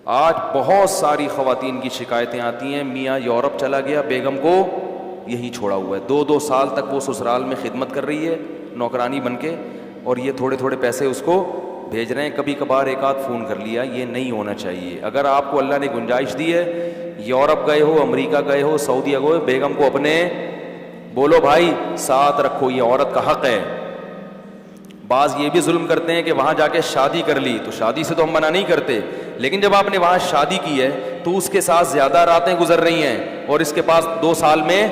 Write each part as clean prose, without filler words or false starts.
آج بہت ساری خواتین کی شکایتیں آتی ہیں، میاں یورپ چلا گیا، بیگم کو یہی چھوڑا ہوا ہے، 2 سال تک وہ سسرال میں خدمت کر رہی ہے نوکرانی بن کے، اور یہ تھوڑے تھوڑے پیسے اس کو بھیج رہے ہیں، کبھی کبھار ایک آدھ فون کر لیا۔ یہ نہیں ہونا چاہیے۔ اگر آپ کو اللہ نے گنجائش دی ہے، یورپ گئے ہو، امریکہ گئے ہو، سعودیہ گئے ہو، بیگم کو اپنے بولو بھائی ساتھ رکھو، یہ عورت کا حق ہے۔ بعض یہ بھی ظلم کرتے ہیں کہ وہاں جا کے شادی کر لی، تو شادی سے تو ہم منع نہیں کرتے، لیکن جب آپ نے وہاں شادی کی ہے تو اس کے ساتھ زیادہ راتیں گزر رہی ہیں، اور اس کے پاس 2 سال میں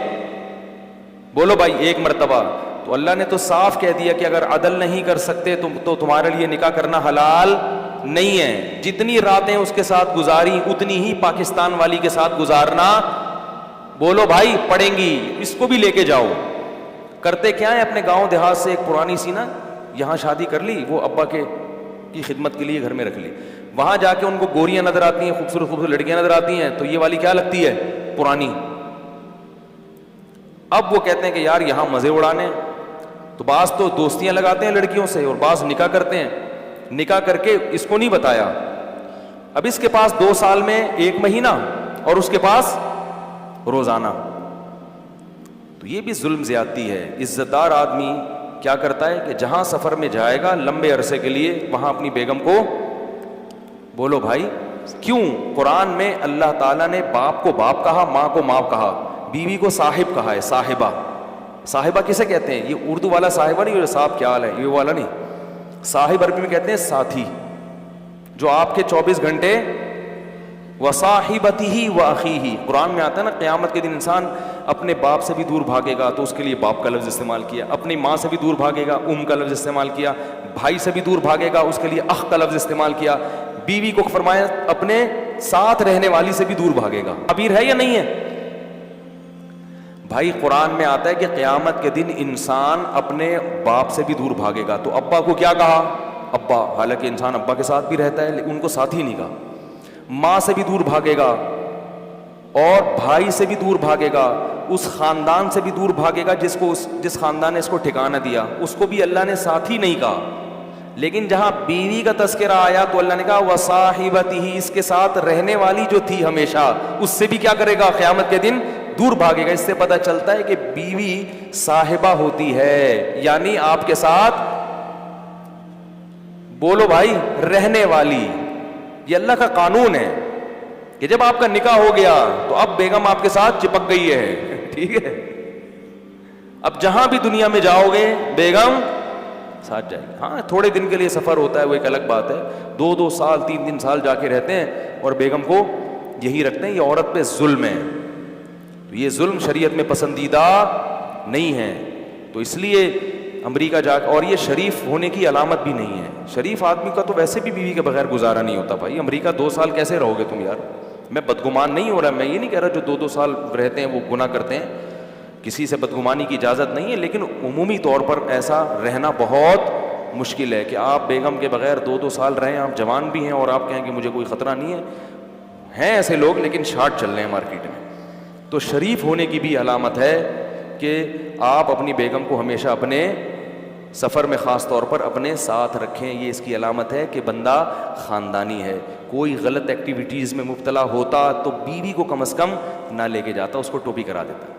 بولو بھائی 1 مرتبہ، تو اللہ نے تو صاف کہہ دیا کہ اگر عدل نہیں کر سکتے تو تمہارے لیے نکاح کرنا حلال نہیں ہے۔ جتنی راتیں اس کے ساتھ گزاری اتنی ہی پاکستان والی کے ساتھ گزارنا بولو بھائی پڑیں گی، اس کو بھی لے کے جاؤ۔ کرتے کیا ہے، اپنے گاؤں دیہات سے ایک پرانی سی نا یہاں شادی کر لی، وہ ابا کی خدمت کے لیے گھر میں رکھ لی، وہاں جا کے ان کو گوریاں نظر آتی ہیں، خوبصورت خوبصورت لڑکیاں نظر آتی ہیں، تو یہ والی کیا لگتی ہے، پرانی۔ اب وہ کہتے ہیں کہ یار یہاں مزے اڑانے، تو بعض تو دوستیاں لگاتے ہیں لڑکیوں سے، اور بعض نکاح کرتے ہیں۔ نکاح کر کے اس کو نہیں بتایا، اب اس کے پاس 2 سال میں 1 مہینہ اور اس کے پاس روزانہ، تو یہ بھی ظلم زیادتی ہے۔ عزت دار آدمی کیا کرتا ہے کہ جہاں سفر میں جائے گا لمبے عرصے کے لیے، وہاں اپنی بیگم کو بولو بھائی کیوں؟ قرآن میں اللہ تعالیٰ نے باپ کو باپ کہا، ماں کو ماں کہا، بیوی کو صاحب کہا ہے، صاحبہ۔ صاحبہ کسے کہتے ہیں؟ یہ اردو والا صاحبہ نہیں، یہ صاحب کیا حال ہے یہ والا نہیں، صاحب عربی میں کہتے ہیں ساتھی، جو آپ کے 24 گھنٹے وصاحبتہ واخیہ، قرآن میں آتا ہے نا قیامت کے دن انسان اپنے باپ سے بھی دور بھاگے گا، تو اس کے لیے باپ کا لفظ استعمال کیا، اپنی ماں سے بھی دور بھاگے گا، کا لفظ استعمال کیا، بھائی سے بھی دور بھاگے گا، اس کے لیے اخ کا لفظ استعمال کیا، بیوی کو فرمایا اپنے ساتھ رہنے والی سے بھی دور بھاگے گا۔ تعبیر ہے یا نہیں ہے بھائی؟ قرآن میں آتا ہے کہ قیامت کے دن انسان اپنے باپ سے بھی دور بھاگے گا، تو ابا کو کیا کہا؟ ابا، حالانکہ انسان ابا کے ساتھ بھی رہتا ہے لیکن ان کو ساتھی نہیں کہا۔ ماں سے بھی دور بھاگے گا، اور بھائی سے بھی دور بھاگے گا، اس خاندان سے بھی دور بھاگے گا جس خاندان نے اس کو ٹھکانہ دیا، اس کو بھی اللہ نے ساتھی نہیں کہا۔ لیکن جہاں بیوی کا تذکرہ آیا تو اللہ نے کہا وصاحبتہ، اس کے ساتھ رہنے والی جو تھی ہمیشہ، اس سے بھی کیا کرے گا؟ قیامت کے دن دور بھاگے گا۔ اس سے پتہ چلتا ہے کہ بیوی صاحبہ ہوتی ہے، یعنی آپ کے ساتھ بولو بھائی رہنے والی۔ یہ اللہ کا قانون ہے کہ جب آپ کا نکاح ہو گیا تو اب بیگم آپ کے ساتھ چپک گئی ہے، ٹھیک ہے؟ اب جہاں بھی دنیا میں جاؤ گے بیگم ساتھ جائے گی۔ ہاں تھوڑے دن کے لیے سفر ہوتا ہے، وہ ایک الگ بات ہے، 2 سال 3 سال جا کے رہتے ہیں اور بیگم کو یہی رکھتے ہیں، یہ عورت پہ ظلم ہے، تو یہ ظلم شریعت میں پسندیدہ نہیں ہے۔ تو اس لیے امریکہ جا کے، اور یہ شریف ہونے کی علامت بھی نہیں ہے، شریف آدمی کا تو ویسے بھی بیوی کے بغیر گزارا نہیں ہوتا بھائی۔ امریکہ 2 سال کیسے رہو گے تم یار؟ میں بدگمان نہیں ہو رہا، میں یہ نہیں کہہ رہا جو 2 سال رہتے ہیں وہ گناہ کرتے ہیں، کسی سے بدگمانی کی اجازت نہیں ہے، لیکن عمومی طور پر ایسا رہنا بہت مشکل ہے کہ آپ بیگم کے بغیر 2 سال رہیں، آپ جوان بھی ہیں اور آپ کہیں کہ مجھے کوئی خطرہ نہیں ہے۔ ہیں ایسے لوگ لیکن شارٹ چل رہے ہیں مارکیٹ میں۔ تو شریف ہونے کی بھی علامت ہے کہ آپ اپنی بیگم کو ہمیشہ اپنے سفر میں خاص طور پر اپنے ساتھ رکھیں، یہ اس کی علامت ہے کہ بندہ خاندانی ہے۔ کوئی غلط ایکٹیویٹیز میں مبتلا ہوتا تو بیوی کو کم از کم نہ لے کے جاتا، اس کو ٹوپی کرا دیتا۔